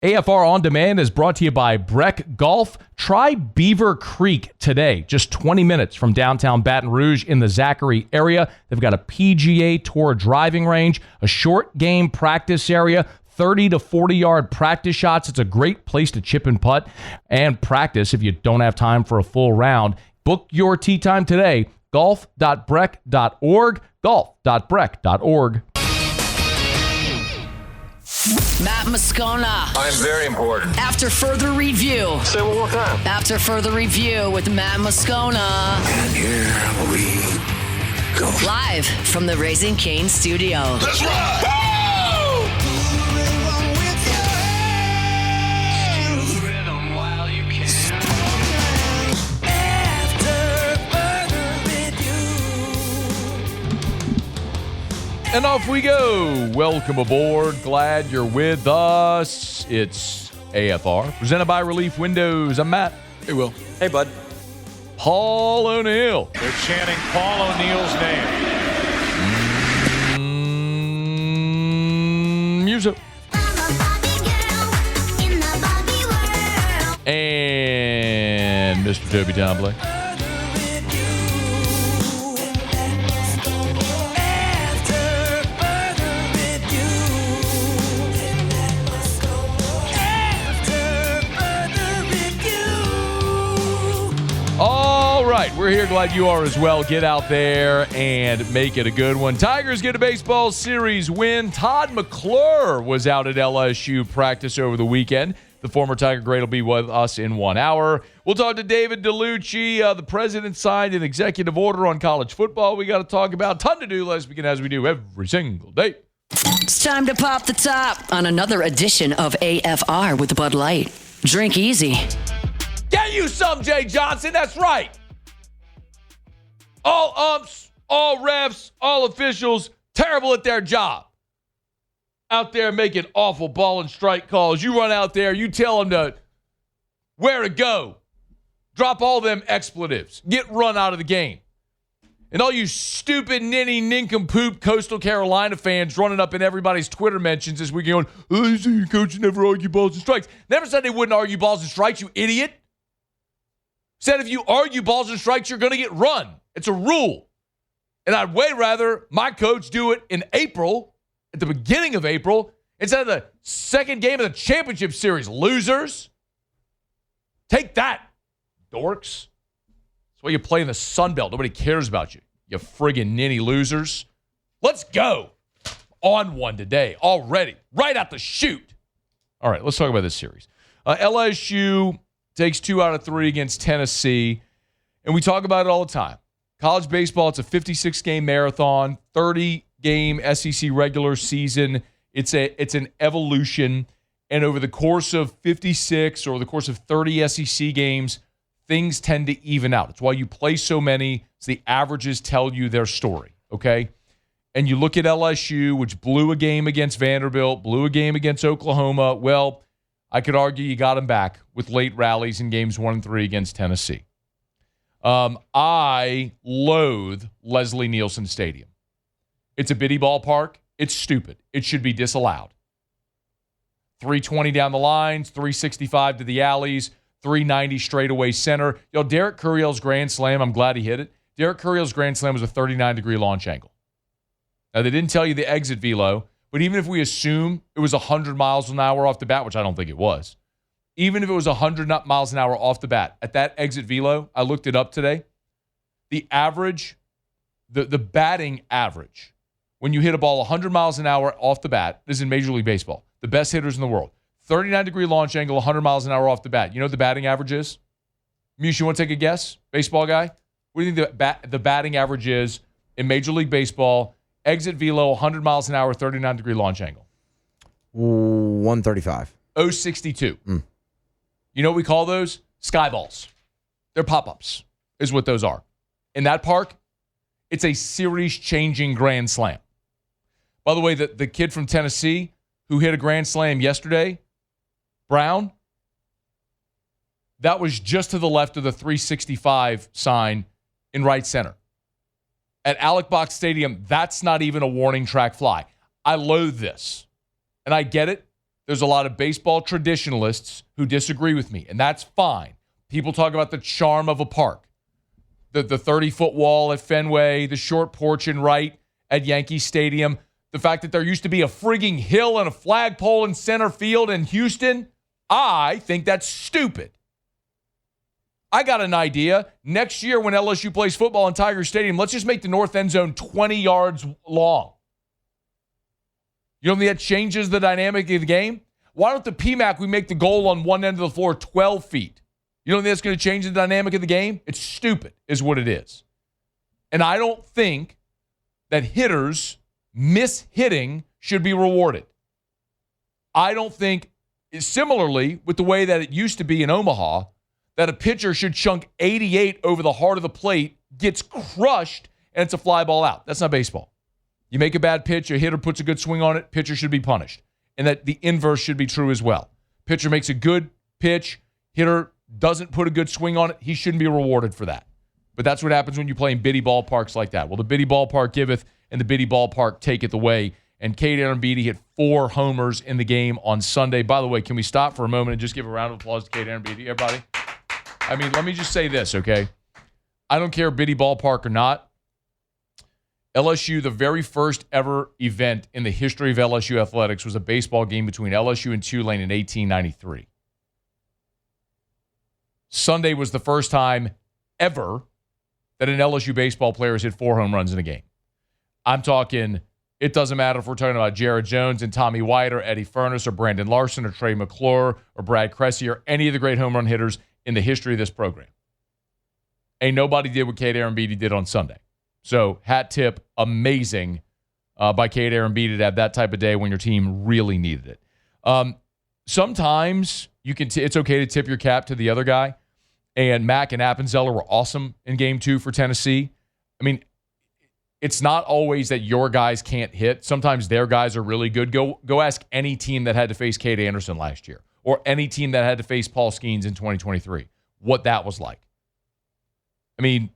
AFR On Demand is brought to you by Breck Golf. Try Beaver Creek today, just 20 minutes from downtown Baton Rouge in the Zachary area. They've got a PGA Tour driving range, a short game practice area, 30 to 40-yard practice shots. It's a great place to chip and putt and practice if you don't have time for a full round. Book your tee time today, golf.breck.org, golf.breck.org. Matt Moscona. I'm very important. After further review. Say it one more time. After further review with Matt Moscona. And here we go. Live from the Raising Cane studio. Let's ride! Woo! And off we go. Welcome aboard. Glad you're with us. It's AFR, presented by Relief Windows. I'm Matt. Hey, Will. Hey, bud. Paul O'Neill. They're chanting Paul O'Neill's name. Music. And Mr. Toby Tombley. All right, we're here. Glad you are as well. Get out there and make it a good one. Tigers get a baseball series win. Todd McClure was out at LSU practice over the weekend. The former Tiger great will be with us in 1 hour. We'll talk to David DeLucci. The president signed an executive order on college football we got to talk about. Ton to do. Let's begin as we do every single day. It's time to pop the top on another edition of AFR with Bud Light. Drink easy. Get you some, Jay Johnson. That's right. All umps, all refs, all officials, terrible at their job. Out there making awful ball and strike calls. You run out there, you tell them to where to go. Drop all them expletives. Get run out of the game. And all you stupid, ninny, nincompoop Coastal Carolina fans running up in everybody's Twitter mentions this week going, oh, you see your coach never argue balls and strikes. Never said they wouldn't argue balls and strikes, you idiot. Said if you argue balls and strikes, you're going to get run. It's a rule. And I'd way rather my coach do it in April, at the beginning of April, instead of the second game of the championship series. Losers. Take that, dorks. That's why you play in the Sun Belt. Nobody cares about you, you friggin' ninny losers. Let's go. On one today already. Right out the chute. All right, let's talk about this series. LSU takes 2 out of 3 against Tennessee. And we talk about it all the time. College baseball, it's a 56-game marathon, 30-game SEC regular season. It's an evolution. And over the course of 56 or the course of 30 SEC games, things tend to even out. It's why you play so many. So the averages tell you their story, okay? And you look at LSU, which blew a game against Vanderbilt, blew a game against Oklahoma. Well, I could argue you got them back with late rallies in games 1 and 3 against Tennessee. I loathe Leslie Nielsen Stadium. It's a bitty ballpark. It's stupid. It should be disallowed. 320 down the lines, 365 to the alleys, 390 straightaway center. Derek Curiel's grand slam, I'm glad he hit it. Derek Curiel's grand slam was a 39-degree launch angle. Now, they didn't tell you the exit velo, but even if we assume it was 100 miles an hour off the bat, which I don't think it was, even if it was 100 miles an hour off the bat, at that exit velo, I looked it up today, the average, the batting average, when you hit a ball 100 miles an hour off the bat, this is in Major League Baseball, the best hitters in the world, 39-degree launch angle, 100 miles an hour off the bat. You know what the batting average is? Muse, you want to take a guess, baseball guy? What do you think the batting average is in Major League Baseball, exit velo, 100 miles an hour, 39-degree launch angle? 135. 062. You know what we call those? Skyballs. They're pop-ups, is what those are. In that park, it's a series-changing grand slam. By the way, the kid from Tennessee who hit a grand slam yesterday, Brown, that was just to the left of the 365 sign in right center. At Alec Box Stadium, that's not even a warning track fly. I loathe this. And I get it. There's a lot of baseball traditionalists who disagree with me, and that's fine. People talk about the charm of a park. The 30-foot wall at Fenway, the short porch and right at Yankee Stadium, the fact that there used to be a frigging hill and a flagpole in center field in Houston, I think that's stupid. I got an idea. Next year when LSU plays football in Tiger Stadium, let's just make the north end zone 20 yards long. You don't think that changes the dynamic of the game? Why don't the PMAC, we make the goal on one end of the floor 12 feet? You don't think that's going to change the dynamic of the game? It's stupid is what it is. And I don't think that hitters mishitting should be rewarded. I don't think, similarly with the way that it used to be in Omaha, that a pitcher should chunk 88 over the heart of the plate, gets crushed, and it's a fly ball out. That's not baseball. You make a bad pitch, a hitter puts a good swing on it, pitcher should be punished. And that the inverse should be true as well. Pitcher makes a good pitch, hitter doesn't put a good swing on it, he shouldn't be rewarded for that. But that's what happens when you play in bitty ballparks like that. Well, the bitty ballpark giveth, and the bitty ballpark taketh away. And Cade Arrambide hit 4 homers in the game on Sunday. By the way, can we stop for a moment and just give a round of applause to Cade Arrambide, everybody? I mean, let me just say this, okay? I don't care bitty ballpark or not. LSU, the very first ever event in the history of LSU athletics was a baseball game between LSU and Tulane in 1893. Sunday was the first time ever that an LSU baseball player has hit 4 home runs in a game. I'm talking, it doesn't matter if we're talking about Jared Jones and Tommy White or Eddie Furness or Brandon Larson or Trey McClure or Brad Cressy or any of the great home run hitters in the history of this program. Ain't nobody did what Cade Arrambide did on Sunday. So, hat tip, amazing by Cade Arrambide to have that type of day when your team really needed it. Sometimes you can it's okay to tip your cap to the other guy, and Mack and Appenzeller were awesome in Game 2 for Tennessee. I mean, it's not always that your guys can't hit. Sometimes their guys are really good. Go ask any team that had to face Cade Anderson last year or any team that had to face Paul Skeens in 2023 what that was like. I mean,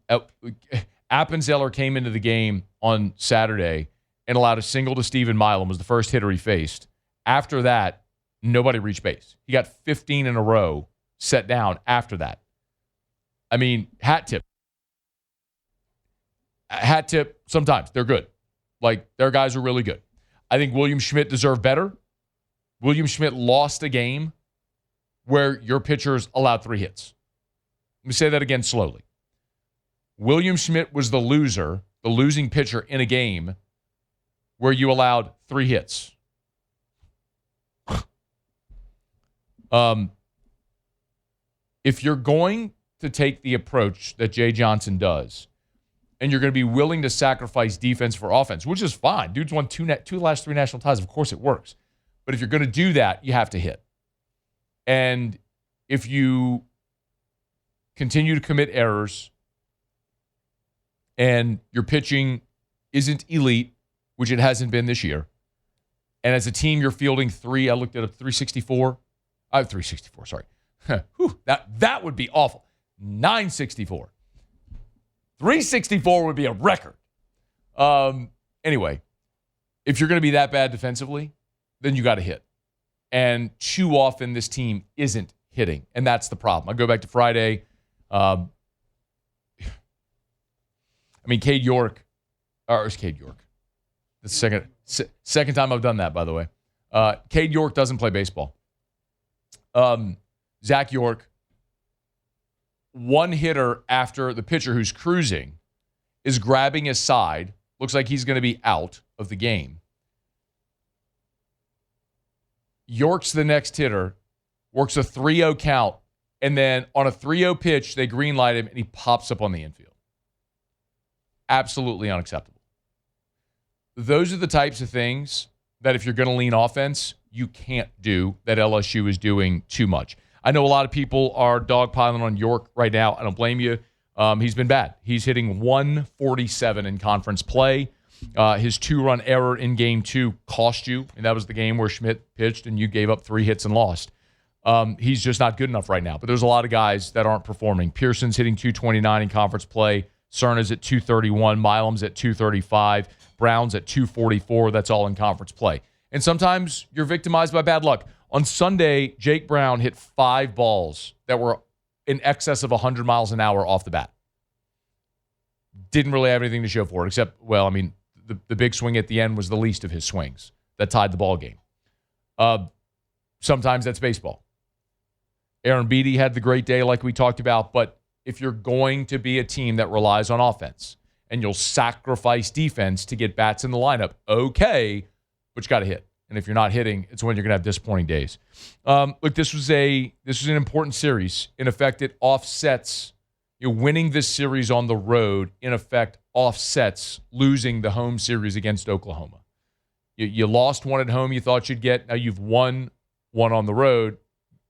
Appenzeller came into the game on Saturday and allowed a single to Stephen Milam, was the first hitter he faced. After that, nobody reached base. He got 15 in a row set down after that. I mean, hat tip. Hat tip, sometimes. They're good. Like, their guys are really good. I think William Schmidt deserved better. William Schmidt lost a game where your pitchers allowed 3 hits. Let me say that again slowly. William Schmidt was the loser, the losing pitcher in a game where you allowed 3 hits. If you're going to take the approach that Jay Johnson does, and you're going to be willing to sacrifice defense for offense, which is fine. Dude's won 2 last 3 national titles. Of course it works. But if you're going to do that, you have to hit. And if you continue to commit errors and your pitching isn't elite, which it hasn't been this year, and as a team you're fielding 3, I looked at a 364. 364, sorry. Whew, that would be awful. 964. 364 would be a record. Anyway, if you're going to be that bad defensively, then you got to hit. And too often this team isn't hitting, and that's the problem. I go back to Friday. Cade York. Or it's Cade York. The second time I've done that, by the way. Cade York doesn't play baseball. Zach York, one hitter after the pitcher who's cruising is grabbing his side. Looks like he's going to be out of the game. York's the next hitter, works a 3-0 count, and then on a 3-0 pitch, they green light him, and he pops up on the infield. Absolutely unacceptable. Those are the types of things that if you're going to lean offense, you can't do, that LSU is doing too much. I know a lot of people are dogpiling on York right now. I don't blame you. He's been bad. He's hitting 147 in conference play. His 2-run error in Game 2 cost you, and that was the game where Schmidt pitched and you gave up 3 hits and lost. He's just not good enough right now. But there's a lot of guys that aren't performing. Pearson's hitting 229 in conference play. Cerna's at 231. Milam's at 235. Brown's at 244. That's all in conference play. And sometimes you're victimized by bad luck. On Sunday, Jake Brown hit 5 balls that were in excess of 100 miles an hour off the bat. Didn't really have anything to show for it, except, well, I mean, the big swing at the end was the least of his swings that tied the ball game. Sometimes that's baseball. Arrambide had the great day like we talked about, but if you're going to be a team that relies on offense and you'll sacrifice defense to get bats in the lineup, okay, but you got to hit. And if you're not hitting, it's when you're going to have disappointing days. Look, this was an important series. In effect, it offsets, winning this series on the road, in effect, offsets losing the home series against Oklahoma. You lost one at home you thought you'd get. Now you've won one on the road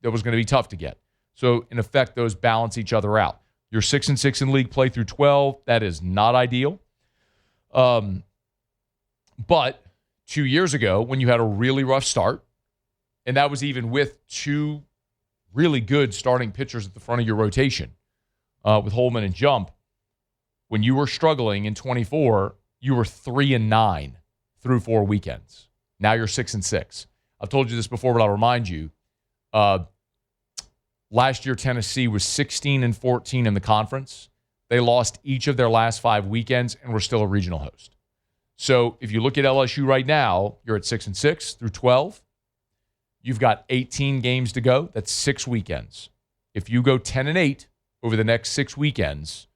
that was going to be tough to get. So, in effect, those balance each other out. You're 6-6 in league play through 12. That is not ideal. But 2 years ago, when you had a really rough start, and that was even with 2 really good starting pitchers at the front of your rotation, with Holman and Jump, when you were struggling in 24, you were 3-9 through 4 weekends. Now you're 6-6. I've told you this before, but I'll remind you. Last year, Tennessee was 16-14 in the conference. They lost each of their last 5 weekends and were still a regional host. So if you look at LSU right now, you're at 6-6 through 12. You've got 18 games to go. That's 6 weekends. If you go 10-8 over the next 6 weekends,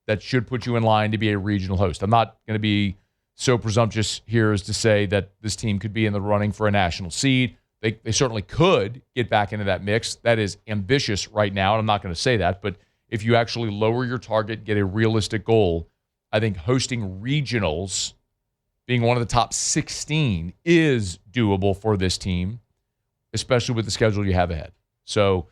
that should put you in line to be a regional host. I'm not going to be so presumptuous here as to say that this team could be in the running for a national seed. They certainly could get back into that mix. That is ambitious right now, and I'm not going to say that. But if you actually lower your target, get a realistic goal, I think hosting regionals, being one of the top 16, is doable for this team, especially with the schedule you have ahead. So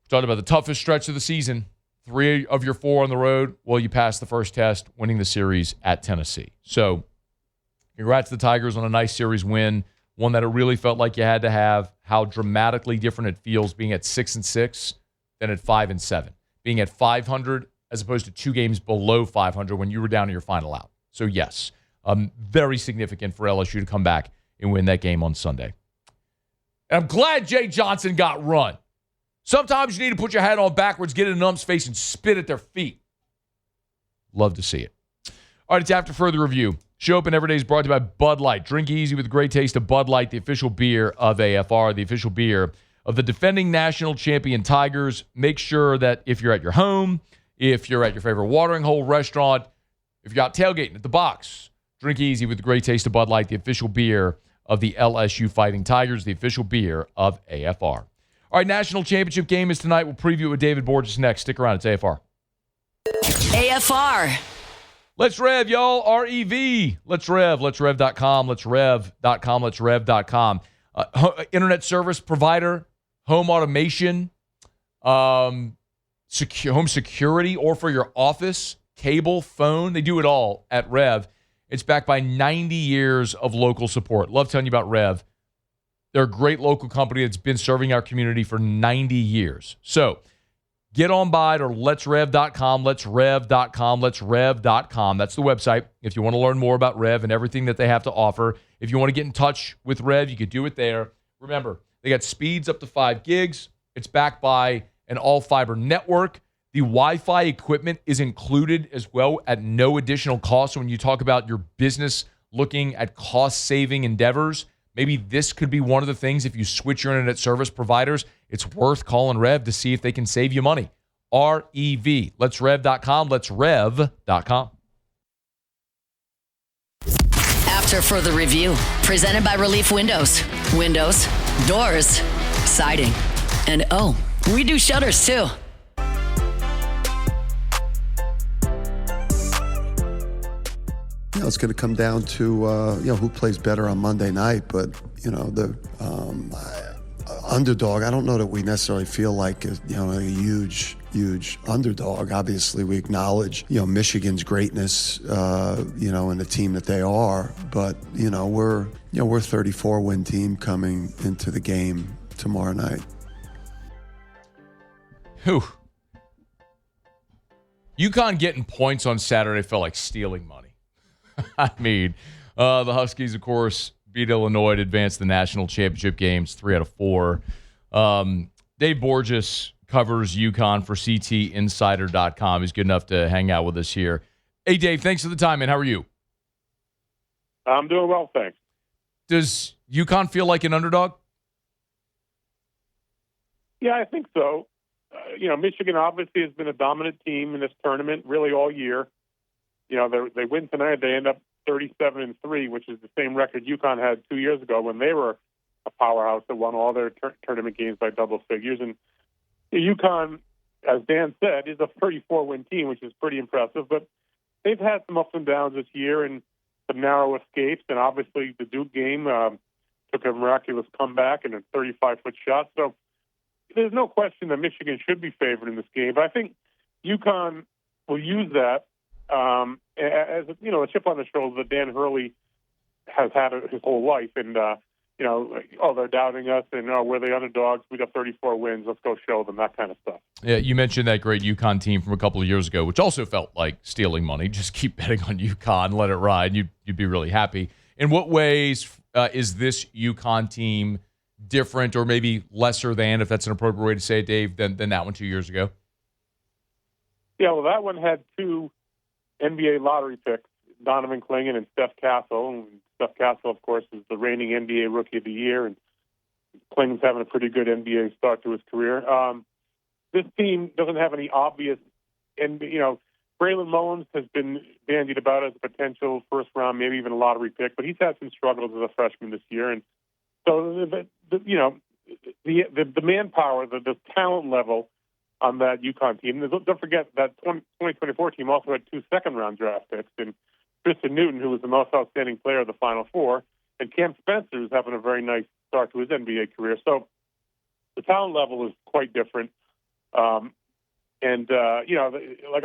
we're talking about the toughest stretch of the season. 3 of your 4 on the road. Well, you passed the first test, winning the series at Tennessee. So congrats to the Tigers on a nice series win, one that it really felt like you had to have. How dramatically different it feels being at 6-6 than at 5-7. Being at 500 as opposed to 2 games below 500 when you were down to your final out. So yes, very significant for LSU to come back and win that game on Sunday. And I'm glad Jay Johnson got run. Sometimes you need to put your hat on backwards, get in an ump's face, and spit at their feet. Love to see it. All right, it's after further review. Show Up and Every Day is brought to you by Bud Light. Drink easy with a great taste of Bud Light, the official beer of AFR, the official beer of the defending national champion Tigers. Make sure that if you're at your home, if you're at your favorite watering hole restaurant, if you're out tailgating at the box, drink easy with the great taste of Bud Light, the official beer of the LSU Fighting Tigers, the official beer of AFR. All right, national championship game is tonight. We'll preview it with David Borges next. Stick around. It's AFR. AFR. Let's rev, y'all. REV. Let's rev. Let's rev.com. Let's rev.com. Let's rev.com. Internet service provider, home automation, home security, or for your office, cable, phone. They do it all at Rev. It's backed by 90 years of local support. Love telling you about Rev. They're a great local company that's been serving our community for 90 years. So get on by to letsrev.com, letsrev.com, letsrev.com. That's the website if you want to learn more about Rev and everything that they have to offer. If you want to get in touch with Rev, you could do it there. Remember, they got speeds up to 5 gigs. It's backed by an all-fiber network. The Wi-Fi equipment is included as well at no additional cost. So when you talk about your business looking at cost-saving endeavors, maybe this could be one of the things. If you switch your internet service providers, it's worth calling Rev to see if they can save you money. REV. Let's rev.com. Let's rev.com. After further review, presented by Relief Windows. Windows, doors, siding. And oh, we do shutters too. It's going to come down to who plays better on Monday night, but the underdog. I don't know that we necessarily feel like a huge underdog. Obviously, we acknowledge Michigan's greatness, and the team that they are, but we're a 34-win team coming into the game tomorrow night. Whew. UConn getting points on Saturday felt like stealing money. I mean, the Huskies, of course, beat Illinois to advance to the national championship games, 3 out of 4. Dave Borges covers UConn for CTinsider.com. He's good enough to hang out with us here. Hey, Dave, thanks for the time, man. How are you? I'm doing well, thanks. Does UConn feel like an underdog? Yeah, I think so. Michigan obviously has been a dominant team in this tournament really all year. They win tonight. They end up 37-3, which is the same record UConn had 2 years ago when they were a powerhouse that won all their tournament games by double figures. And UConn, as Dan said, is a 34-win team, which is pretty impressive. But they've had some ups and downs this year and some narrow escapes. And obviously the Duke game took a miraculous comeback and a 35-foot shot. So there's no question that Michigan should be favored in this game. But I think UConn will use that as a chip on the shoulder that Dan Hurley has had his whole life. And, they're doubting us and, we're the underdogs. We got 34 wins. Let's go show them, that kind of stuff. Yeah, you mentioned that great UConn team from a couple of years ago, which also felt like stealing money. Just keep betting on UConn, let it ride. You'd be really happy. In what ways is this UConn team different or maybe lesser than, if that's an appropriate way to say it, Dave, than that one 2 years ago? Yeah, well, that one had 2 NBA lottery picks, Donovan Clingan and Steph Castle. And Steph Castle, of course, is the reigning NBA Rookie of the Year, and Clingan's having a pretty good NBA start to his career. This team doesn't have any obvious, and Braylon Mullins has been bandied about as a potential first round, maybe even a lottery pick, but he's had some struggles as a freshman this year, and so the manpower, the talent level on that UConn team. Don't forget that 2024 team also had 2 second-round draft picks, and Tristan Newton, who was the most outstanding player of the Final Four, and Cam Spencer, who's having a very nice start to his NBA career. So the talent level is quite different.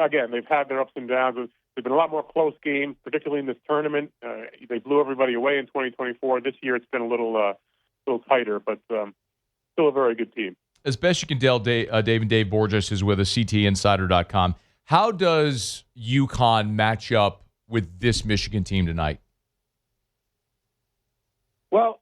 Again, they've had their ups and downs. There's been a lot more close games, particularly in this tournament. They blew everybody away in 2024. This year it's been a little tighter, but still a very good team. As best you can tell, Dave and Dave Borges is with us, CTinsider.com. How does UConn match up with this Michigan team tonight? Well,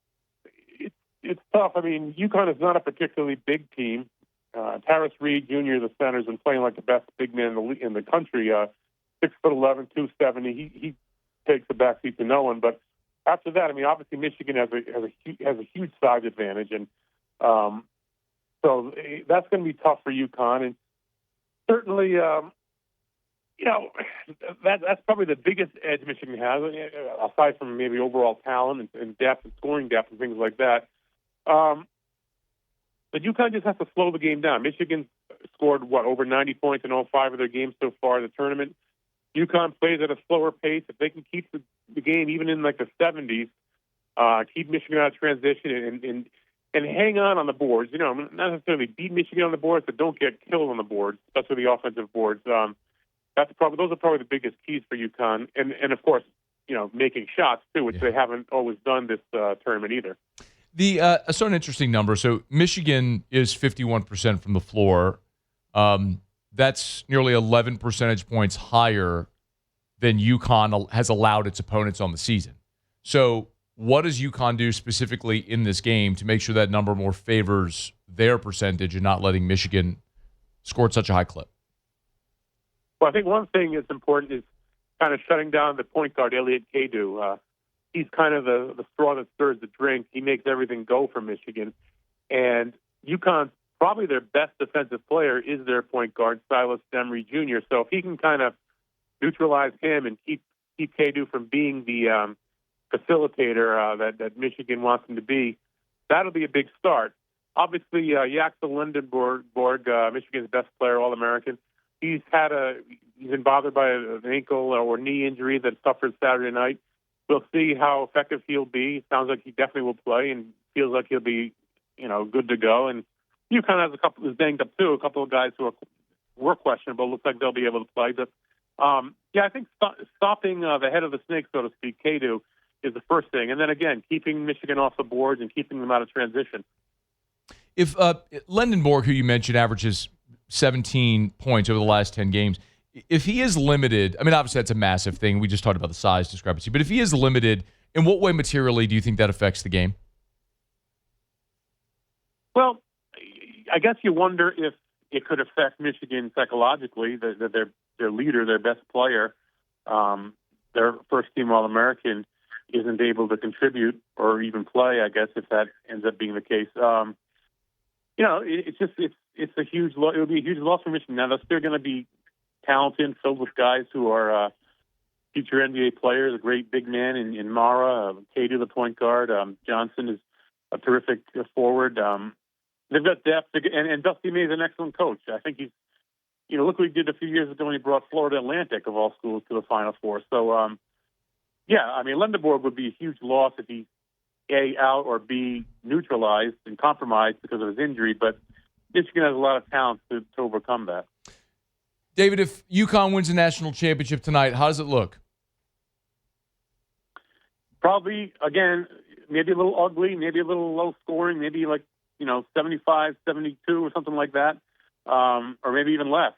it's tough. I mean, UConn is not a particularly big team. Tarris Reed Jr., the center, has been playing like the best big man in the country. 6'11", 270. He takes the backseat to no one. But after that, I mean, obviously Michigan has a huge size advantage, and so that's going to be tough for UConn. And certainly, that's probably the biggest edge Michigan has, aside from maybe overall talent and depth and scoring depth and things like that. But UConn just has to slow the game down. Michigan scored, over 90 points in all 5 of their games so far in the tournament. UConn plays at a slower pace. If they can keep the game even in like the 70s, keep Michigan out of transition and hang on the boards. Not necessarily beat Michigan on the boards, but don't get killed on the boards, especially the offensive boards. Those are probably the biggest keys for UConn. And of course, making shots too, which they haven't always done this tournament either. I saw an interesting number. So Michigan is 51% from the floor. That's nearly 11 percentage points higher than UConn has allowed its opponents on the season. So what does UConn do specifically in this game to make sure that number more favors their percentage and not letting Michigan score at such a high clip? Well, I think one thing that's important is kind of shutting down the point guard, Elliot Cade. He's kind of the straw that stirs the drink. He makes everything go for Michigan. And UConn's probably their best defensive player is their point guard, Silas Demery Jr. So if he can kind of neutralize him and keep Cade from being the facilitator that Michigan wants him to be, that'll be a big start. Obviously, Yaxel Lindenborg, Michigan's best player, All-American, he's been bothered by an ankle or knee injury that suffered Saturday night. We'll see how effective he'll be. It sounds like he definitely will play and feels like he'll be, good to go. And UConn has a couple is banged up too. A couple of guys who were questionable. Looks like they'll be able to play. But I think stopping the head of the snake, so to speak, Cade, is the first thing. And then again, keeping Michigan off the boards and keeping them out of transition. If Lindenborg, who you mentioned, averages 17 points over the last 10 games, if he is limited, I mean, obviously that's a massive thing. We just talked about the size discrepancy. But if he is limited In what way materially do you think that affects the game? Well, I guess you wonder if it could affect Michigan psychologically, that their leader, their best player, their first-team All-American, isn't able to contribute or even play, I guess, if that ends up being the case. It's a huge loss. It would be a huge loss for Michigan. Now, they're still going to be talented, filled with guys who are future NBA players, a great big man in Mara, Cade, the point guard. Johnson is a terrific forward. They've got depth, and Dusty May is an excellent coach. I think he's, look what he did a few years ago when he brought Florida Atlantic, of all schools, to the Final Four. So, Lendeborg would be a huge loss if he's A, out, or B, neutralized and compromised because of his injury. But Michigan has a lot of talent to overcome that. David, if UConn wins the national championship tonight, how does it look? Probably, again, maybe a little ugly, maybe a little low scoring, maybe 75, 72 or something like that, or maybe even less.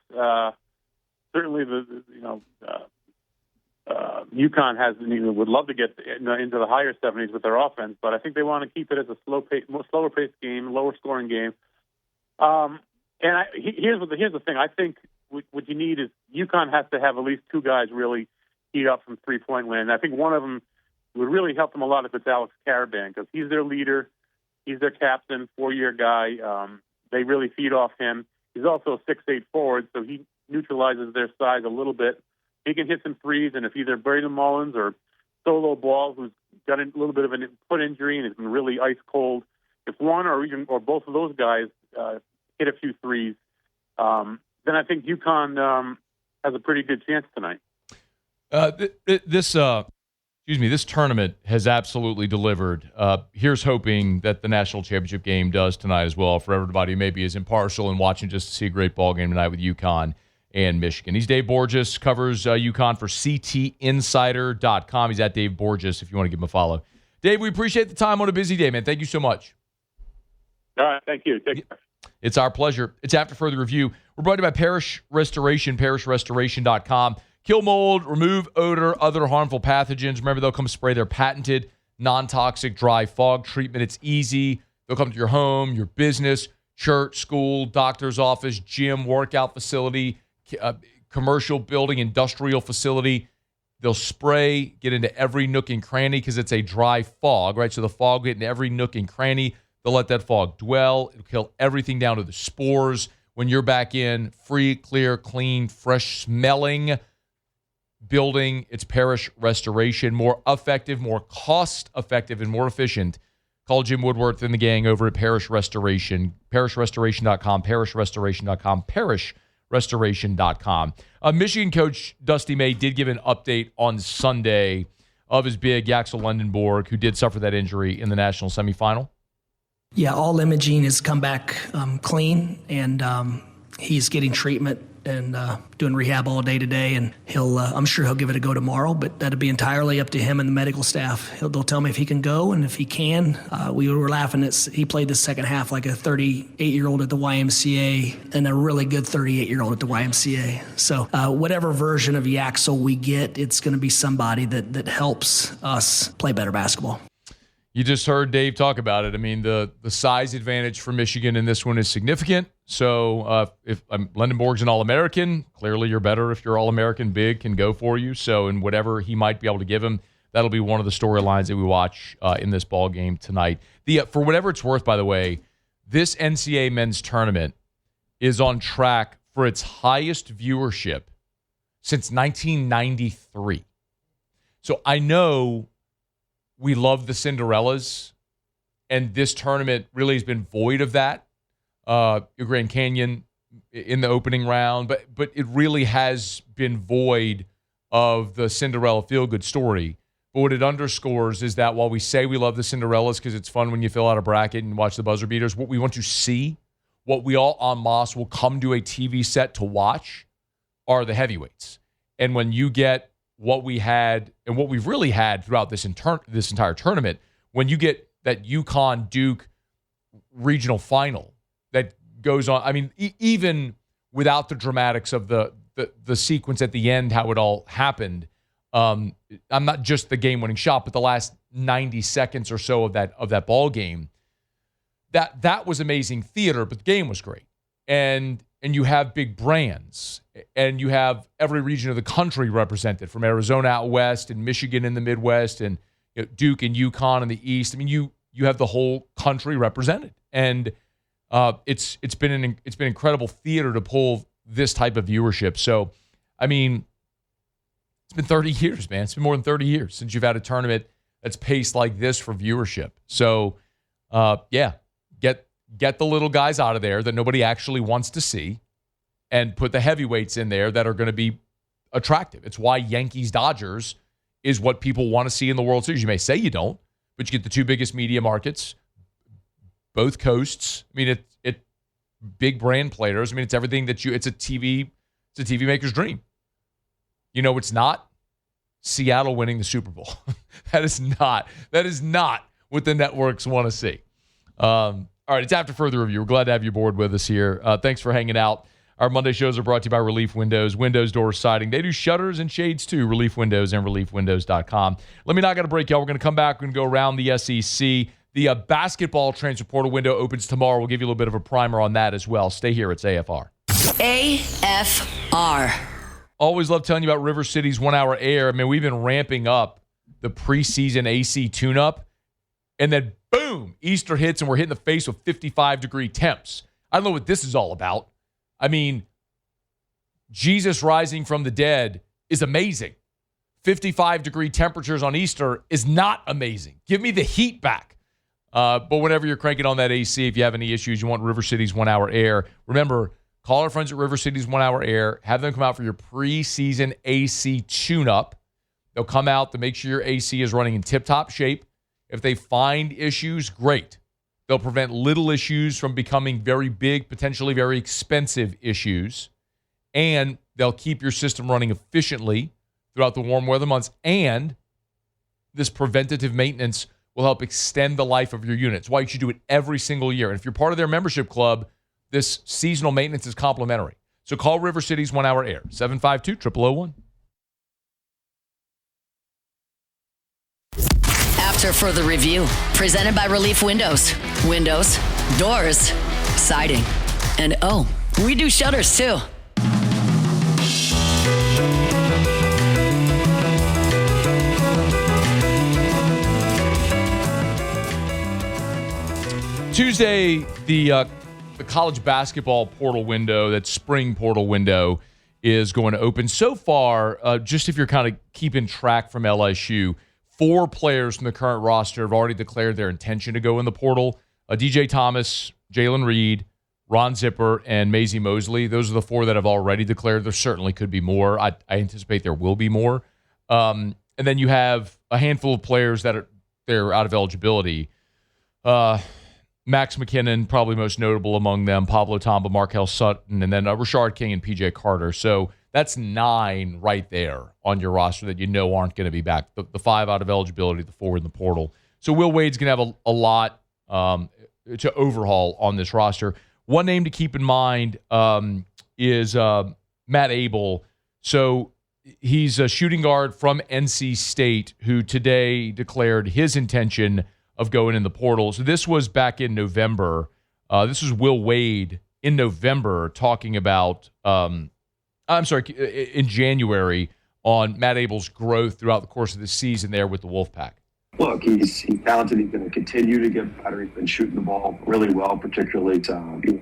Certainly, UConn would love to get into the higher 70s with their offense, but I think they want to keep it as a slower paced game, lower scoring game. Here's the thing. I think what you need is UConn has to have at least two guys really heat up from 3-point land. I think one of them would really help them a lot if it's Alex Caravan, because he's their leader. He's their captain, 4-year guy. They really feed off him. He's also a 6'8" forward, so he neutralizes their size a little bit. He can hit some threes, and if either Braden Mullins or Solo Ball, who's got a little bit of a foot injury and has been really ice cold, if one or both of those guys hit a few threes, then I think UConn has a pretty good chance tonight. This tournament has absolutely delivered. Here's hoping that the national championship game does tonight as well, for everybody who maybe is impartial and watching just to see a great ball game tonight with UConn and Michigan. He's Dave Borges, covers UConn for CTinsider.com. He's at Dave Borges if you want to give him a follow. Dave, we appreciate the time on a busy day, man. Thank you so much. All right, thank you. Take care. It's our pleasure. It's After Further Review. We're brought to you by Parish Restoration, parishrestoration.com. Kill mold, remove odor, other harmful pathogens. Remember, they'll come spray their patented non-toxic dry fog treatment. It's easy. They'll come to your home, your business, church, school, doctor's office, gym, workout facility, commercial building, industrial facility. They'll spray, get into every nook and cranny because it's a dry fog, right? So the fog will get into every nook and cranny. They'll let that fog dwell. It'll kill everything down to the spores. When you're back in, free, clear, clean, fresh smelling building, it's Parish Restoration. More effective, more cost-effective, and more efficient. Call Jim Woodworth and the gang over at Parish Restoration. Parishrestoration.com, parishrestoration.com, parishrestoration.com. Michigan coach Dusty May did give an update on Sunday of his big Yaxel Lendeborg, who did suffer that injury in the national semifinal. Yeah, all imaging has come back clean, and he's getting treatment and doing rehab all day today, and I'm sure he'll give it a go tomorrow, but that'll be entirely up to him and the medical staff. They'll tell me if he can go, and if he can, we were laughing at, he played the second half like a 38-year-old at the YMCA and a really good 38-year-old at the YMCA. So whatever version of Yaxel we get, it's going to be somebody that helps us play better basketball. You just heard Dave talk about it. I mean, the size advantage for Michigan in this one is significant. So if Lendeborg's an All-American, clearly you're better if your All-American big can go for you. So in whatever he might be able to give him, that'll be one of the storylines that we watch in this ball game tonight. For whatever it's worth, by the way, this NCAA men's tournament is on track for its highest viewership since 1993. So I know we love the Cinderellas, and this tournament really has been void of that. Grand Canyon in the opening round, but it really has been void of the Cinderella feel-good story. But what it underscores is that while we say we love the Cinderellas because it's fun when you fill out a bracket and watch the buzzer beaters, what we want to see, what we all en masse will come to a TV set to watch, are the heavyweights. And when you get what we had and what we've really had throughout this entire tournament, when you get that UConn Duke regional final that goes on, I mean, even without the dramatics of the sequence at the end, how it all happened, I'm not just the game-winning shot, but the last 90 seconds or so of that ball game. That was amazing theater, but the game was great. And you have big brands, and you have every region of the country represented, from Arizona out west and Michigan in the Midwest, and Duke and UConn in the East. I mean, you have the whole country represented, and it's been incredible theater to pull this type of viewership. So, I mean, it's been 30 years, man. It's been more than 30 years since you've had a tournament that's paced like this for viewership. So, get the little guys out of there that nobody actually wants to see, and put the heavyweights in there that are going to be attractive. It's why Yankees-Dodgers is what people want to see in the World Series. You may say you don't, but you get the two biggest media markets, both coasts. I mean, it big brand players. I mean, it's everything that it's a TV maker's dream. It's not Seattle winning the Super Bowl. That is not what the networks want to see. All right, it's After Further Review. We're glad to have you aboard with us here. Thanks for hanging out. Our Monday shows are brought to you by Relief Windows, windows, doors, siding. They do shutters and shades too. Relief Windows and reliefwindows.com. Let me not get a break, y'all. We're going to come back and go around the SEC. The basketball transfer portal window opens tomorrow. We'll give you a little bit of a primer on that as well. Stay here. It's AFR. AFR. Always love telling you about River City's 1 hour air. I mean, we've been ramping up the preseason AC tune-up, and then boom, Easter hits, and we're hitting the face with 55-degree temps. I don't know what this is all about. I mean, Jesus rising from the dead is amazing. 55-degree temperatures on Easter is not amazing. Give me the heat back. But whenever you're cranking on that AC, if you have any issues, you want River City's 1 hour air. Remember, call our friends at River City's 1 hour air. Have them come out for your preseason AC tune-up. They'll come out to make sure your AC is running in tip-top shape. If they find issues, great. They'll prevent little issues from becoming very big, potentially very expensive issues. And they'll keep your system running efficiently throughout the warm weather months. And this preventative maintenance will help extend the life of your unit. It's why you should do it every single year. And if you're part of their membership club, this seasonal maintenance is complimentary. So call River City's 1 hour air, 752-0001. After Further Review, presented by Relief Windows. Windows, doors, siding. And we do shutters too. Tuesday, the college basketball portal window, that spring portal window, is going to open. So far, just if you're kind of keeping track from LSU, 4 players from the current roster have already declared their intention to go in the portal. DJ Thomas, Jalen Reed, Ron Zipper, and Maisie Mosley. Those are the 4 that have already declared. There certainly could be more. I anticipate there will be more. And then you have a handful of players that they're out of eligibility. Max McKinnon, probably most notable among them, Pablo Tamba, Markel Sutton, and then Rashard King and PJ Carter. So that's 9 right there on your roster that aren't going to be back. The 5 out of eligibility, the 4 in the portal. So Will Wade's going to have a lot to overhaul on this roster. One name to keep in mind is Matt Abel. So he's a shooting guard from NC State who today declared his intention of going in the portal. So this was back in November. This was Will Wade in November talking about, in January, on Matt Abel's growth throughout the course of the season there with the Wolfpack. Look, he's talented. He's going to continue to get better. He's been shooting the ball really well, particularly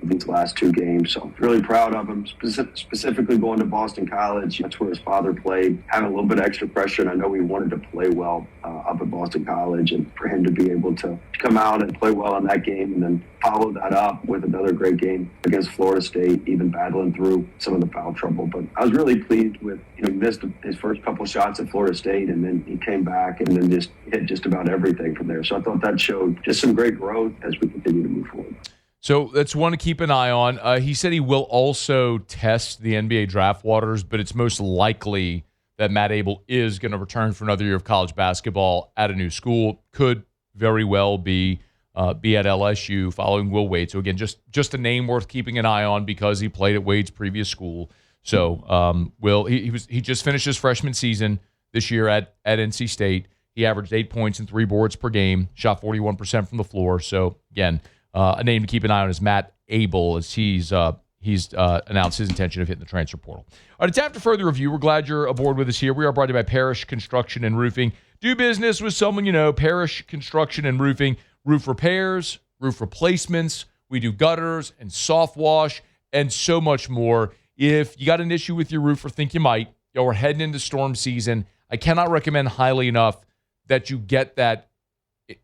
these last 2 games. So really proud of him, specifically going to Boston College. That's where his father played, having a little bit of extra pressure. And I know he wanted to play well up at Boston College, and for him to be able to come out and play well in that game and then follow that up with another great game against Florida State, even battling through some of the foul trouble. But I was really pleased with, he missed his first couple shots at Florida State, and then he came back and then just hit just about everything from there. So I thought that showed just some great growth as we continue to move forward. So that's one to keep an eye on. He said he will also test the NBA draft waters, but it's most likely that Matt Abel is going to return for another year of college basketball at a new school. Could very well be at LSU following Will Wade. So again, just a name worth keeping an eye on because he played at Wade's previous school. So he just finished his freshman season this year at NC State. He averaged 8 points and 3 boards per game, shot 41% from the floor. So, again, a name to keep an eye on is Matt Abel, as he's announced his intention of hitting the transfer portal. All right, it's after further review. We're glad you're aboard with us here. We are brought to you by Parrish Construction and Roofing. Do business with someone you know. Parrish Construction and Roofing. Roof repairs, roof replacements. We do gutters and soft wash and so much more. If you got an issue with your roof or think you might, we're heading into storm season. I cannot recommend highly enough that you get that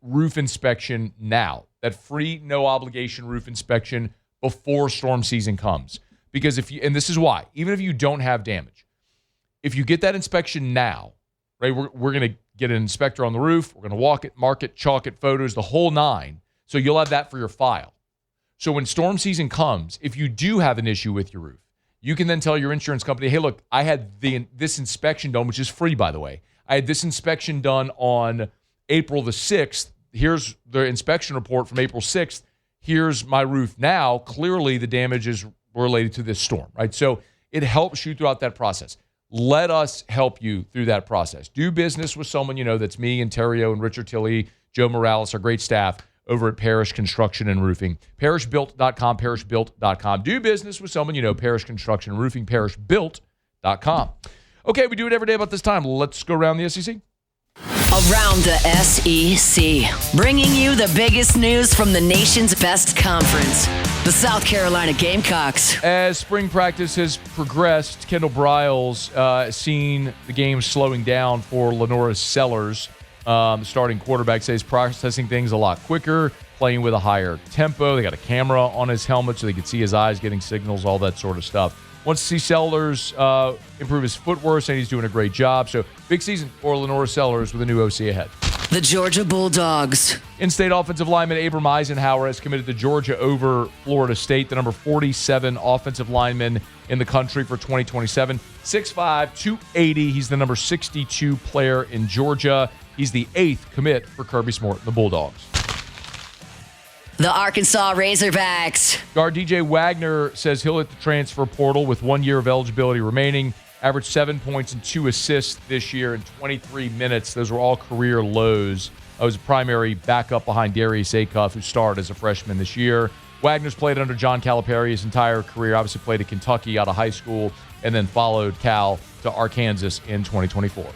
roof inspection now, that free, no obligation roof inspection before storm season comes. Because and this is why, even if you don't have damage, if you get that inspection now, right, we're going to get an inspector on the roof. We're going to walk it, mark it, chalk it, photos, the whole nine. So you'll have that for your file. So when storm season comes, if you do have an issue with your roof, you can then tell your insurance company, hey, look, I had this inspection done, which is free, by the way. I had this inspection done on April the 6th. Here's the inspection report from April 6th. Here's my roof now. Clearly, the damage is related to this storm, right? So it helps you throughout that process. Let us help you through that process. Do business with someone you know. That's me and Terrio and Richard Tilley, Joe Morales, our great staff over at Parrish Construction and Roofing. ParrishBuilt.com, ParrishBuilt.com. Do business with someone you know. Parrish Construction and Roofing, ParrishBuilt.com. Okay, we do it every day about this time. Let's go around the SEC. Around the SEC, bringing you the biggest news from the nation's best conference, the South Carolina Gamecocks. As spring practice has progressed, Kendall Briles seen the game slowing down for Lenora Sellers. The starting quarterback says processing things a lot quicker, playing with a higher tempo. They got a camera on his helmet so they could see his eyes getting signals, all that sort of stuff. Wants to see Sellers improve his footwork, saying he's doing a great job. So big season for Lenora Sellers with a new OC ahead. The Georgia Bulldogs. In-state offensive lineman Abram Eisenhower has committed to Georgia over Florida State, the number 47 offensive lineman in the country for 2027. 6'5", 280. He's the number 62 player in Georgia. He's the 8th commit for Kirby Smart and the Bulldogs. The Arkansas Razorbacks. Guard DJ Wagner says he'll hit the transfer portal with 1 year of eligibility remaining. Averaged 7 points and 2 assists this year in 23 minutes. Those were all career lows. I was a primary backup behind Darius Acuff, who started as a freshman this year. Wagner's played under John Calipari his entire career. Obviously played at Kentucky out of high school and then followed Cal to Arkansas in 2024.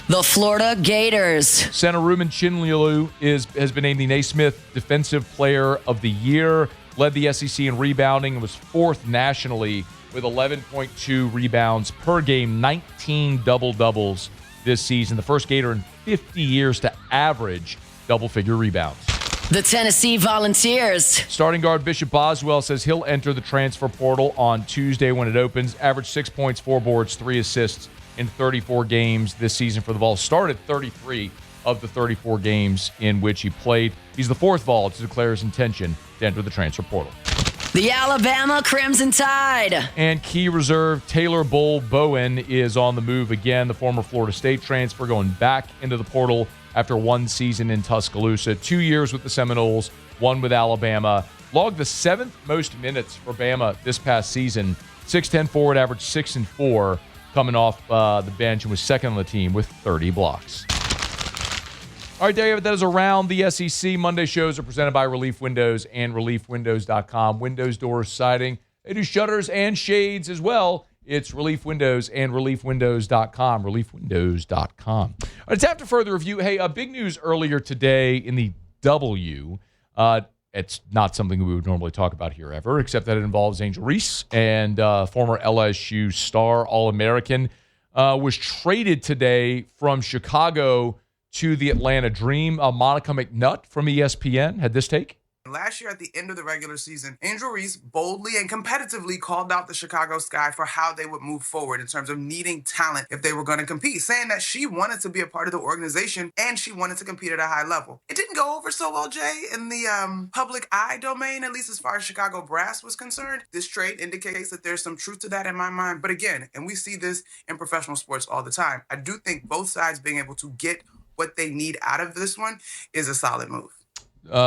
The Florida Gators. Center Ruben Chinliolu has been named the Naismith Defensive Player of the Year. Led the SEC in rebounding and was 4th nationally with 11.2 rebounds per game, 19 double-doubles this season. The first Gator in 50 years to average double-figure rebounds. The Tennessee Volunteers. Starting guard Bishop Boswell says he'll enter the transfer portal on Tuesday when it opens. Averaged 6 points, 4 boards, 3 assists in 34 games this season for the Vols. Started 33 of the 34 games in which he played. He's the 4th Vol to declare his intention to enter the transfer portal. The Alabama Crimson Tide. And key reserve Taylor Bull Bowen is on the move again. The former Florida State transfer going back into the portal after 1 season in Tuscaloosa. 2 years with the Seminoles, 1 with Alabama. Logged the 7th most minutes for Bama this past season. 6'10" forward, averaged 6 and 4. Coming off the bench and was 2nd on the team with 30 blocks. All right, there you have it. That is Around the SEC. Monday shows are presented by Relief Windows and ReliefWindows.com. Windows, doors, siding. They do shutters and shades as well. It's Relief Windows and ReliefWindows.com. ReliefWindows.com. All right, it's after further review. Hey, big news earlier today in the W. It's not something we would normally talk about here ever, except that it involves Angel Reese and former LSU star All-American was traded today from Chicago to the Atlanta Dream. Monica McNutt from ESPN had this take. Last year at the end of the regular season, Angel Reese boldly and competitively called out the Chicago Sky for how they would move forward in terms of needing talent if they were going to compete, saying that she wanted to be a part of the organization and she wanted to compete at a high level. It didn't go over so well, Jay, in the public eye domain, at least as far as Chicago brass was concerned. This trade indicates that there's some truth to that in my mind. But again, and we see this in professional sports all the time, I do think both sides being able to get what they need out of this one is a solid move.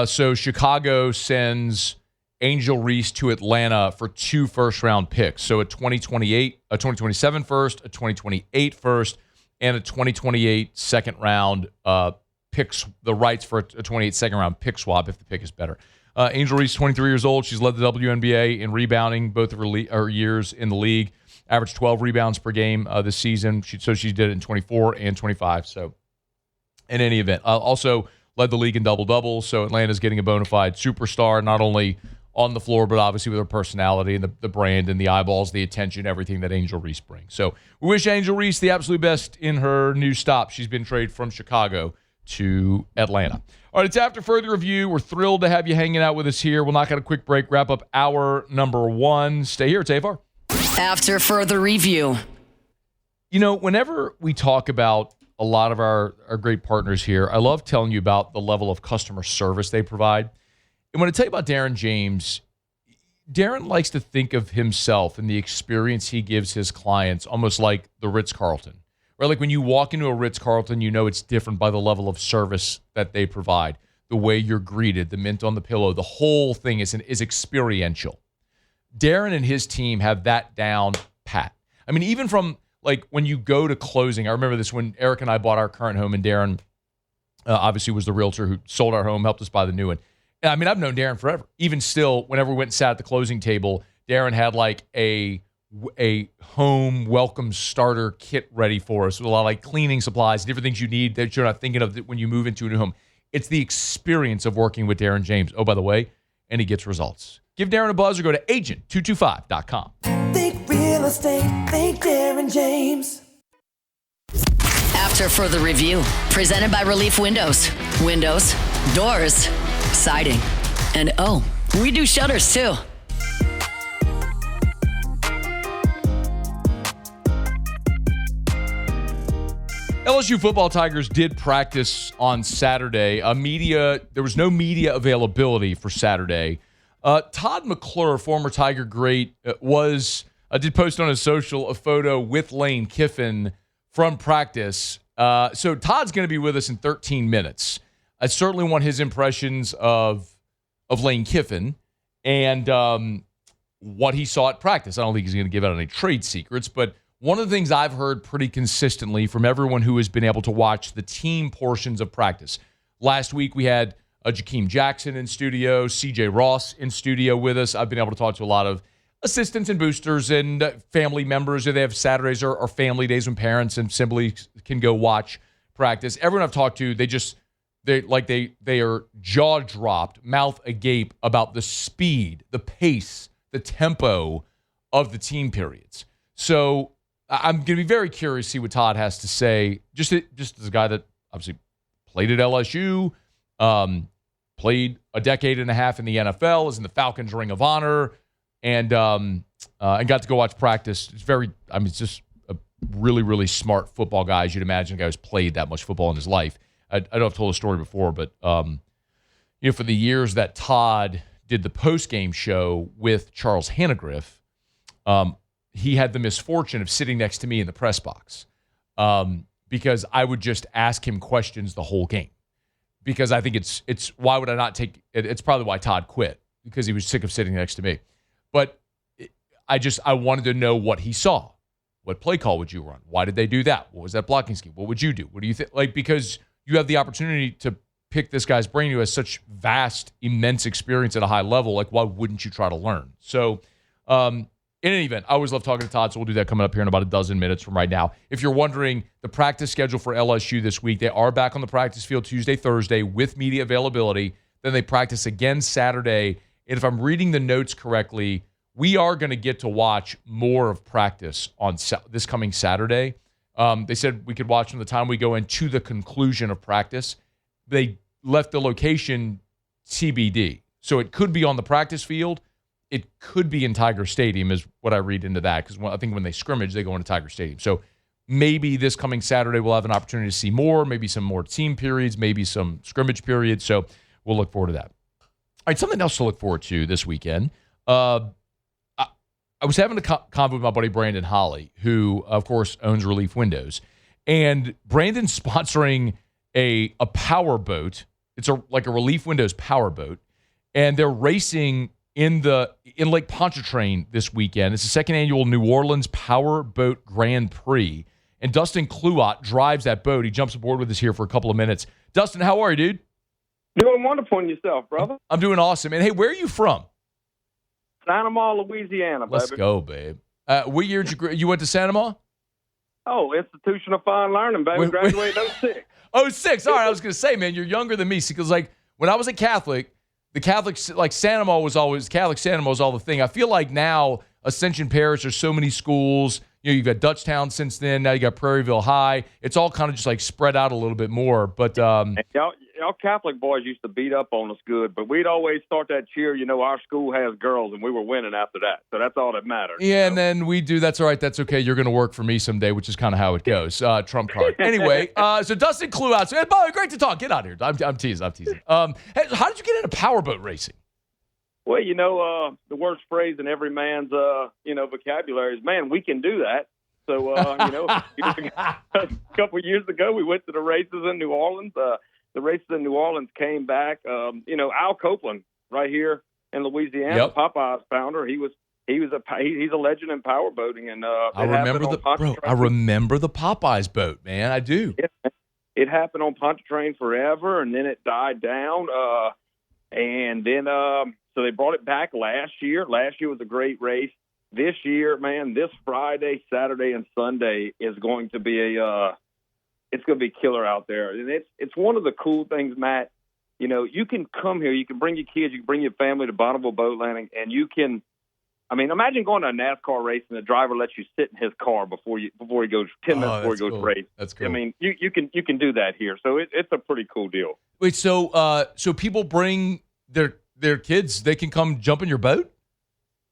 So Chicago sends Angel Reese to Atlanta for 2 first-round picks. So a 2028, a 2027 first, a 2028 first, and a 2028 second round picks, the rights for a 28 second round pick swap if the pick is better. Angel Reese, 23 years old. She's led the WNBA in rebounding both of her years in the league. Averaged 12 rebounds per game this season. She did it in 24 and 25. So in any event, also led the league in double-doubles. So Atlanta's getting a bona fide superstar, not only on the floor, but obviously with her personality and the brand and the eyeballs, the attention, everything that Angel Reese brings. So we wish Angel Reese the absolute best in her new stop. She's been traded from Chicago to Atlanta. All right, it's After Further Review. We're thrilled to have you hanging out with us here. We'll knock out a quick break, wrap up hour number 1. Stay here, Tafar. After Further Review. You know, whenever we talk about a lot of our great partners here, I love telling you about the level of customer service they provide. And when I tell you about Darren James, Darren likes to think of himself and the experience he gives his clients almost like the Ritz-Carlton. Right? Like when you walk into a Ritz-Carlton, you know it's different by the level of service that they provide, the way you're greeted, the mint on the pillow, the whole thing is experiential. Darren and his team have that down pat. I mean, even from like when you go to closing, I remember this when Eric and I bought our current home, and Darren obviously was the realtor who sold our home, helped us buy the new one. And I mean, I've known Darren forever. Even still, whenever we went and sat at the closing table, Darren had like a home welcome starter kit ready for us with a lot of like cleaning supplies, different things you need that you're not thinking of when you move into a new home. It's the experience of working with Darren James. Oh, by the way, and he gets results. Give Darren a buzz or go to agent225.com. Think real estate, think Darren James. After Further Review, presented by Relief Windows. Windows, doors, siding, and we do shutters too. LSU football Tigers did practice on Saturday. There was no media availability for Saturday. Todd McClure, former Tiger great, did post on his social a photo with Lane Kiffin from practice. So Todd's going to be with us in 13 minutes. I certainly want his impressions of Lane Kiffin and what he saw at practice. I don't think he's going to give out any trade secrets, but one of the things I've heard pretty consistently from everyone who has been able to watch the team portions of practice. Last week we had Jakeem Jackson in studio, CJ Ross in studio with us. I've been able to talk to a lot of assistants and boosters and family members. They have Saturdays or family days when parents and siblings can go watch practice. Everyone I've talked to, they are jaw dropped, mouth agape about the speed, the pace, the tempo of the team periods. So I'm going to be very curious to see what Todd has to say. Just as a guy that obviously played at LSU, played a decade and a half in the NFL, is in the Falcons Ring of Honor, and got to go watch practice. It's just a really, really smart football guy, as you'd imagine, a guy who's played that much football in his life. I know I've told a story before, but for the years that Todd did the post-game show with Charles Hannegriff, he had the misfortune of sitting next to me in the press box because I would just ask him questions the whole game. Because I think it's why would I not take it? It's probably why Todd quit, because he was sick of sitting next to me. But I wanted to know what he saw. What play call would you run? Why did they do that? What was that blocking scheme? What would you do? What do you think? Because you have the opportunity to pick this guy's brain who has such vast, immense experience at a high level. Why wouldn't you try to learn? So, in any event, I always love talking to Todd, so we'll do that coming up here in about a dozen minutes from right now. If you're wondering, the practice schedule for LSU this week, they are back on the practice field Tuesday, Thursday with media availability. Then they practice again Saturday. And if I'm reading the notes correctly, we are going to get to watch more of practice on this coming Saturday. They said we could watch from the time we go into the conclusion of practice. They left the location TBD. So it could be on the practice field. It could be in Tiger Stadium is what I read into that, because I think when they scrimmage, they go into Tiger Stadium. So maybe this coming Saturday we'll have an opportunity to see more, maybe some more team periods, maybe some scrimmage periods. So we'll look forward to that. All right, something else to look forward to this weekend. I was having a convo with my buddy Brandon Holly, who, of course, owns Relief Windows. And Brandon's sponsoring a power boat. It's like a Relief Windows power boat. And they're racing in Lake Pontchartrain this weekend. It's the second annual New Orleans Power Boat Grand Prix. and Dustin Kluot drives that boat. He jumps aboard with us here for a couple of minutes. Dustin, how are you, dude? Doing wonderful in yourself, brother. I'm doing awesome. And hey, where are you from? Santa Ma, Louisiana, Let's baby. go, babe. What year did you went to Santa Ma? Oh, Institution of Fine Learning, baby. Graduated in 06. 06. All right, I was going to say, man, you're younger than me. Because, like, when I was a Catholic, the Catholics, like, Santa Ma was always, Catholic Santa Ma was all the thing. I feel like now Ascension Parish, there's so many schools. You know, you've got Dutchtown since then. Now you got Prairieville High. It's all kind of just, like, spread out a little bit more. But Y'all Catholic boys used to beat up on us good, but we'd always start that cheer, you know, our school has girls, and we were winning after that. So that's all that mattered. Yeah, and then we do. That's all right. That's okay. You're going to work for me someday, which is kind of how it goes. Trump card. Anyway, so Dustin Kluot. So, by the way, great to talk. Get out of here. I'm teasing. Hey, how did you get into powerboat racing? Well, you know, the worst phrase in every man's, vocabulary is, man, we can do that. So, a couple of years ago, we went to the races in New Orleans. The races in New Orleans came back. Al Copeland, right here in Louisiana, yep. Popeye's founder. He's a legend in powerboating, and I remember the Popeyes boat, man. I do. It happened on Pontchartrain forever, and then it died down. So they brought it back last year. Last year was a great race. This year, man, this Friday, Saturday, and Sunday is going to be it's going to be killer out there. And it's one of the cool things, Matt. You know, you can come here, you can bring your kids, you can bring your family to Bonneville Boat Landing, and you can, imagine going to a NASCAR race and the driver lets you sit in his car before he goes 10 minutes before he goes to race. That's cool. You can do that here. So it's a pretty cool deal. Wait, so people bring their kids, they can come jump in your boat?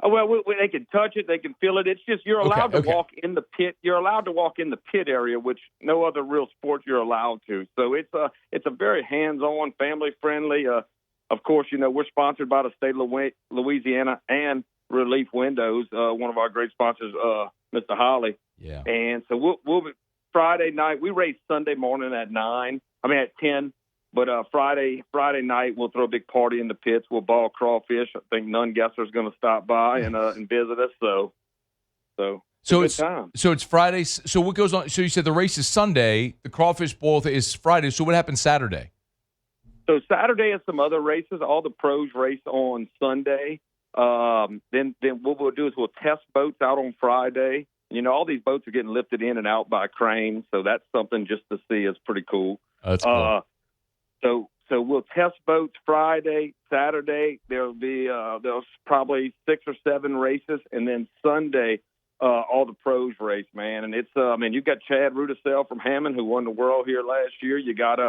Oh, well, they can touch it, they can feel it. It's just you're allowed to walk in the pit. You're allowed to walk in the pit area, which no other real sport you're allowed to. So it's a very hands-on, family-friendly. Of course, you know, we're sponsored by the state of Louisiana and Relief Windows, one of our great sponsors, Mr. Holly. Yeah. And so we'll be Friday night. We race Sunday morning at 10. But Friday night, we'll throw a big party in the pits. We'll ball crawfish. I think None Guesser's going to stop by and visit us. So it's Friday. So what goes on? So you said the race is Sunday. The crawfish boil is Friday. So what happens Saturday? So Saturday is some other races. All the pros race on Sunday. Then what we'll do is we'll test boats out on Friday. You know, all these boats are getting lifted in and out by cranes. So that's something just to see. Is pretty cool. That's cool. So we'll test boats Friday, Saturday. There's probably 6 or 7 races, and then Sunday all the pros race, man. And it's you've got Chad Rudisell from Hammond who won the world here last year. You got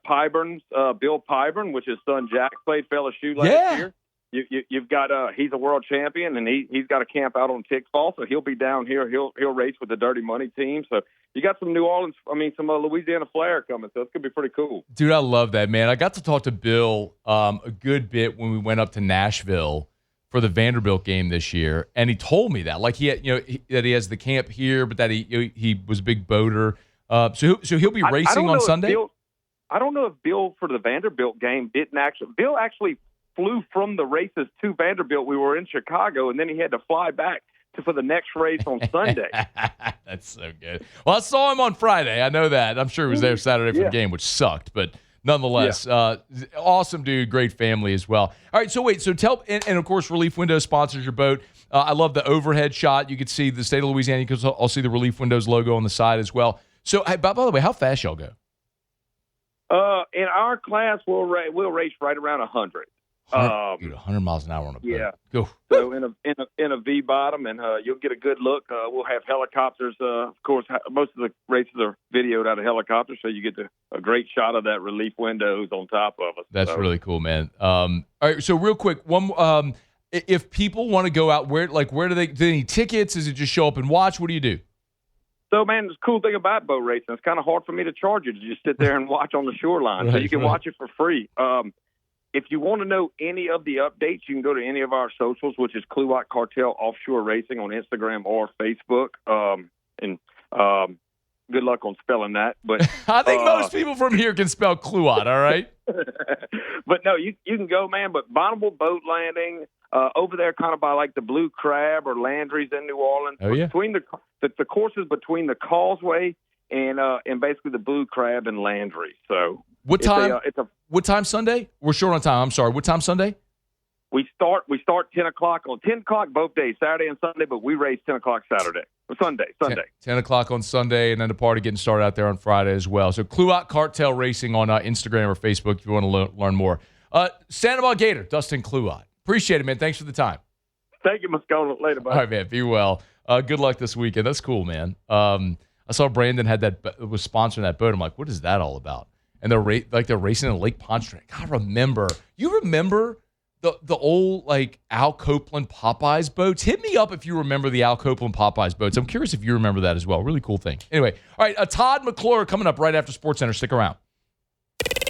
Pyburn's Bill Pyburn, which his son Jack played for LSU last year. You've got he's a world champion, and he's got a camp out on Tickfall, so he'll be down here. He'll race with the Dirty Money team. So you got some New Orleans, some Louisiana flair coming, so it's gonna be pretty cool. Dude, I love that, man. I got to talk to Bill a good bit when we went up to Nashville for the Vanderbilt game this year, and he told me that, like, he had, that he has the camp here, but that he was a big boater. So he'll be racing on Sunday. I don't know if Bill for the Vanderbilt game Bill actually flew from the races to Vanderbilt. We were in Chicago, and then he had to fly back for the next race on Sunday. That's so good. Well, I saw him on Friday. I know that. I'm sure he was there Saturday for the game, which sucked, but nonetheless, awesome dude, great family as well. All right, so wait, so tell, and of course, Relief Windows sponsors your boat. I love the overhead shot. You could see the state of Louisiana. You can also see the Relief Windows logo on the side as well. So, hey, by the way, how fast y'all go? In our class, we'll race right around 100. 100 miles an hour on a boat. Yeah. Go. So in a V bottom, and you'll get a good look. We'll have helicopters. Of course, most of the races are videoed out of helicopters, so you get a great shot of that Relief Windows on top of us. That's really cool, man. All right, so real quick, if people want to go out, where do they need tickets? Is it just show up and watch? What do you do? So, man, the cool thing about boat racing, it's kind of hard for me to charge you to just sit there and watch on the shoreline. Right, so you can watch it for free. If you want to know any of the updates, you can go to any of our socials, which is Kluot Cartel Offshore Racing on Instagram or Facebook. good luck on spelling that. But I think most people from here can spell Kluot, all right? But no, you can go, man. But Bonneville Boat Landing over there, kind of by like the Blue Crab or Landry's in New Orleans. Oh, yeah. Between the courses between the Causeway and basically the Blue Crab and Landry. So what time? What time Sunday? We're short on time. I'm sorry. What time Sunday? We start 10 o'clock on 10 o'clock both days, Saturday and Sunday, but we race 10 o'clock Sunday. 10 o'clock on Sunday, and then the party getting started out there on Friday as well. So Kluot Cartel Racing on Instagram or Facebook if you want to learn more. Sandoval Gator, Dustin Kluot. Appreciate it, man. Thanks for the time. Thank you, Moscona. Later, bye. All right, man. Be well. Good luck this weekend. That's cool, man. I saw Brandon was sponsoring that boat. I'm like, what is that all about? And they're racing in Lake Pontchartrain. You remember the old like Al Copeland Popeyes boats? Hit me up if you remember the Al Copeland Popeyes boats. I'm curious if you remember that as well. Really cool thing. Anyway, all right, Todd McClure coming up right after SportsCenter. Stick around.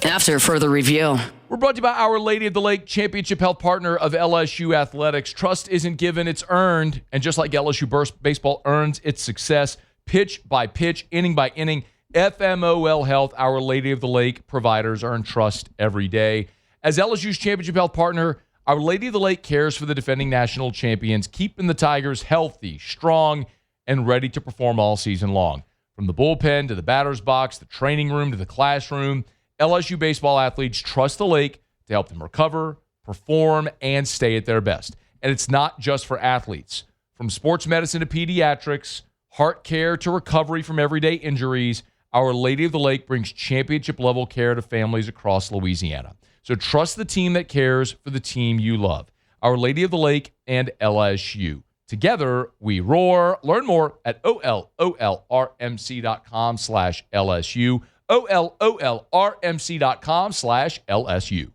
After further review. We're brought to you by Our Lady of the Lake, championship health partner of LSU Athletics. Trust isn't given, it's earned. And just like LSU baseball earns its success, pitch by pitch, inning by inning, FMOL Health, Our Lady of the Lake providers earn trust every day. As LSU's championship health partner, Our Lady of the Lake cares for the defending national champions, keeping the Tigers healthy, strong, and ready to perform all season long. From the bullpen to the batter's box, the training room to the classroom, LSU baseball athletes trust the Lake to help them recover, perform, and stay at their best. And it's not just for athletes. From sports medicine to pediatrics, heart care to recovery from everyday injuries, Our Lady of the Lake brings championship-level care to families across Louisiana. So trust the team that cares for the team you love. Our Lady of the Lake and LSU. Together, we roar. Learn more at ololrmc.com/LSU. ololrmc.com/LSU.